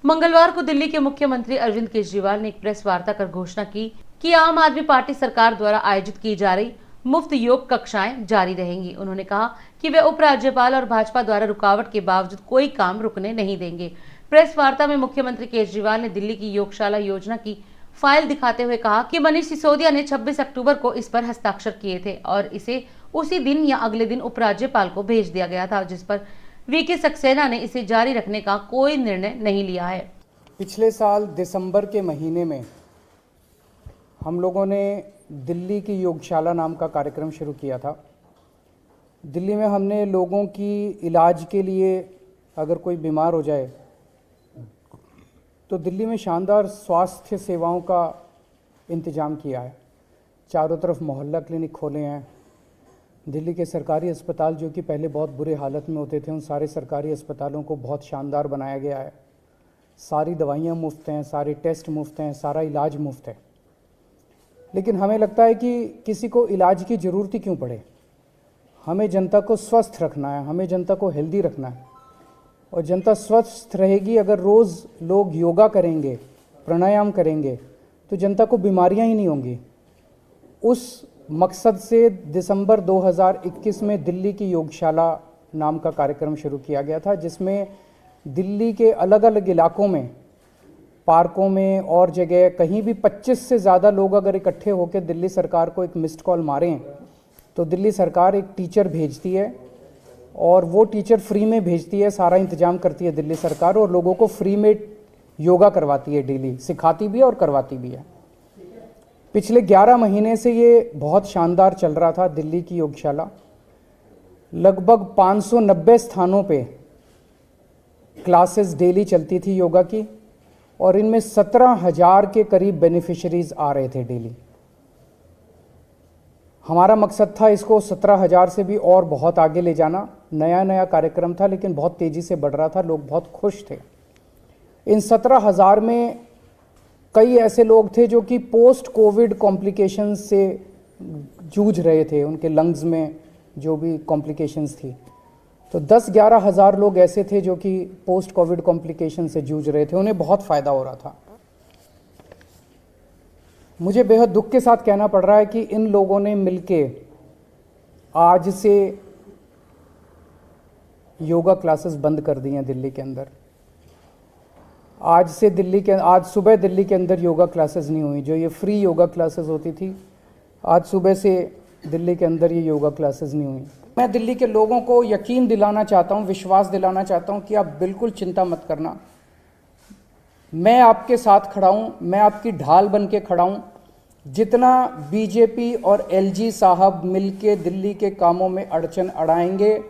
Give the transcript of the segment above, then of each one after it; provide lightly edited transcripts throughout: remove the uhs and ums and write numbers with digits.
मंगलवार को दिल्ली के मुख्यमंत्री अरविंद केजरीवाल ने एक प्रेस वार्ता कर घोषणा की कि आम आदमी पार्टी सरकार द्वारा आयोजित की जा रही मुफ्त योग कक्षाएं जारी रहेंगी। उन्होंने कहा कि वे उपराज्यपाल और भाजपा द्वारा रुकावट के बावजूद कोई काम रुकने नहीं देंगे। प्रेस वार्ता में मुख्यमंत्री केजरीवाल ने दिल्ली की योगशाला योजना की फाइल दिखाते हुए कहा कि मनीष सिसोदिया ने 26 अक्टूबर को इस पर हस्ताक्षर किए थे और इसे उसी दिन या अगले दिन उपराज्यपाल को भेज दिया गया था, जिस पर वीके सक्सेना ने इसे जारी रखने का कोई निर्णय नहीं लिया है। पिछले साल दिसंबर के महीने में हम लोगों ने दिल्ली की योगशाला नाम का कार्यक्रम शुरू किया था। दिल्ली में हमने लोगों की इलाज के लिए, अगर कोई बीमार हो जाए तो दिल्ली में शानदार स्वास्थ्य सेवाओं का इंतज़ाम किया है। चारों तरफ मोहल्ला क्लिनिक खोले हैं। दिल्ली के सरकारी अस्पताल जो कि पहले बहुत बुरे हालत में होते थे, उन सारे सरकारी अस्पतालों को बहुत शानदार बनाया गया है। सारी दवाइयाँ मुफ्त हैं, सारे टेस्ट मुफ्त हैं, सारा इलाज मुफ्त है। लेकिन हमें लगता है कि किसी को इलाज की ज़रूरत ही क्यों पड़े। हमें जनता को स्वस्थ रखना है, हमें जनता को हेल्दी रखना है। और जनता स्वस्थ रहेगी अगर रोज़ लोग योगा करेंगे, प्राणायाम करेंगे, तो जनता को बीमारियां ही नहीं होंगी। उस मकसद से दिसंबर 2021 में दिल्ली की योगशाला नाम का कार्यक्रम शुरू किया गया था, जिसमें दिल्ली के अलग अलग इलाकों में, पार्कों में और जगह कहीं भी 25 से ज़्यादा लोग अगर इकट्ठे होकर दिल्ली सरकार को एक मिस्ड कॉल मारें तो दिल्ली सरकार एक टीचर भेजती है और वो टीचर फ्री में भेजती है। सारा इंतजाम करती है दिल्ली सरकार और लोगों को फ्री में योगा करवाती है, डेली सिखाती भी है और करवाती भी है। पिछले 11 महीने से ये बहुत शानदार चल रहा था दिल्ली की योगशाला। लगभग 590 स्थानों पे क्लासेस डेली चलती थी योगा की और इनमें 17,000 के करीब बेनिफिशरीज आ रहे थे डेली। हमारा मकसद था इसको 17,000 से भी और बहुत आगे ले जाना। नया नया कार्यक्रम था लेकिन बहुत तेज़ी से बढ़ रहा था, लोग बहुत खुश थे। इन 17,000 में कई ऐसे लोग थे जो कि पोस्ट कोविड कॉम्प्लिकेशंस से जूझ रहे थे, उनके लंग्स में जो भी कॉम्प्लिकेशंस थी। तो 10-11 हज़ार लोग ऐसे थे जो कि पोस्ट कोविड कॉम्प्लिकेशन से जूझ रहे थे, उन्हें बहुत फ़ायदा हो रहा था। मुझे बेहद दुख के साथ कहना पड़ रहा है कि इन लोगों ने मिलके आज से योगा क्लासेस बंद कर दी हैं दिल्ली के अंदर। आज सुबह दिल्ली के अंदर योगा क्लासेस नहीं हुई। जो ये फ्री योगा क्लासेस होती थी, आज सुबह से दिल्ली के अंदर ये योगा क्लासेस नहीं हुई। मैं दिल्ली के लोगों को यकीन दिलाना चाहता हूँ, विश्वास दिलाना चाहता हूँ कि आप बिल्कुल चिंता मत करना। मैं आपके साथ खड़ा हूँ, मैं आपकी ढाल बन के खड़ा हूँ। जितना बीजेपी और एलजी साहब मिलके दिल्ली के कामों में अड़चन अड़ाएंगे,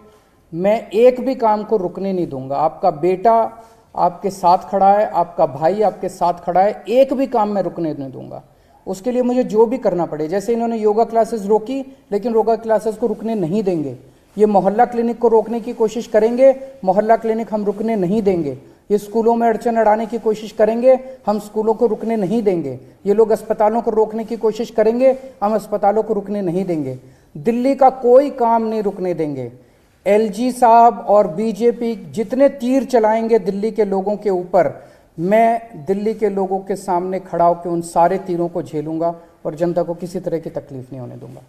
मैं एक भी काम को रुकने नहीं दूंगा। आपका बेटा आपके साथ खड़ा है, आपका भाई आपके साथ खड़ा है, एक भी काम मैं रुकने नहीं दूंगा। उसके लिए मुझे जो भी करना पड़े, जैसे इन्होंने योगा क्लासेस रोकी, लेकिन योगा क्लासेस को रुकने नहीं देंगे। ये मोहल्ला क्लिनिक को रोकने की कोशिश करेंगे, मोहल्ला क्लिनिक हम रुकने नहीं देंगे। ये स्कूलों में अड़चन अड़ाने की कोशिश करेंगे, हम स्कूलों को रुकने नहीं देंगे। ये लोग अस्पतालों को रोकने की कोशिश करेंगे, हम अस्पतालों को रुकने नहीं देंगे। दिल्ली का कोई काम नहीं रुकने देंगे। एलजी साहब और बीजेपी जितने तीर चलाएंगे दिल्ली के लोगों के ऊपर, मैं दिल्ली के लोगों के सामने खड़ा होकर उन सारे तीरों को झेलूंगा और जनता को किसी तरह की तकलीफ नहीं होने दूंगा।